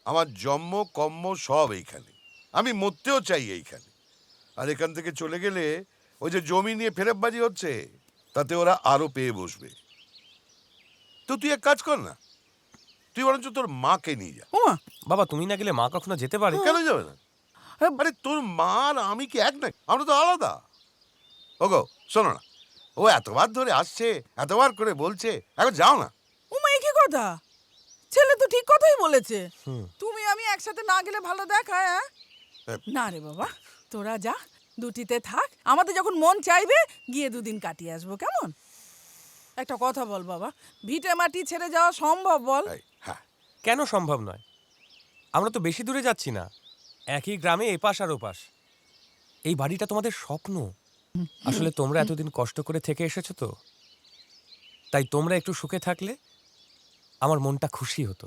আমার জন্ম কম্ম সব এইখানে, আমি মরতেও চাই এইখানে। আর এখান থেকে চলে গেলে ওই যে জমি নিয়ে ফেরেববাজি হচ্ছে, তাতে ওরা আরো পেয়ে বসবে। তো তুই এক কাজ কর না, তুই বরঞ্চ তোর মাকে নিয়ে যা। ওমা, বাবা তুমি না গেলে মা কখনো যেতে পারে? কেন যাবে না? হ্যাঁ, আরে তোর মা আর আমি কি এক নাই? আমরা তো আলাদা। ওগো শোনো না, ও এতবার ধরে আসছে, এতবার করে বলছে, এখন যাও না। ওমা, এ কি কথা? ছেলে তো ঠিক কথাই বলেছে। হুম। তুমি আমি একসাথে না গেলে ভালো দেখায়, হ্যাঁ? হ্যাঁ। না রে বাবা, তোরা যা, দুটিতে থাক। আমাদের যখন মন চাইবে গিয়ে দুদিন কাটিয়ে আসবো, কেমন? একটা কথা বল বাবা, ভিটে মাটি ছেড়ে যাওয়া সম্ভব বল? হ্যাঁ, কেন সম্ভব নয়? আমরা তো বেশি দূরে যাচ্ছি না, একই গ্রামে এপাশ আর ওপাশ। এই বাড়িটা তোমাদের স্বপ্ন। আসলে তোমরা এতদিন কষ্ট করে থেকে এসেছো তো, তাই তোমরা একটু সুখে থাকলে আমার মনটা খুশি হতো।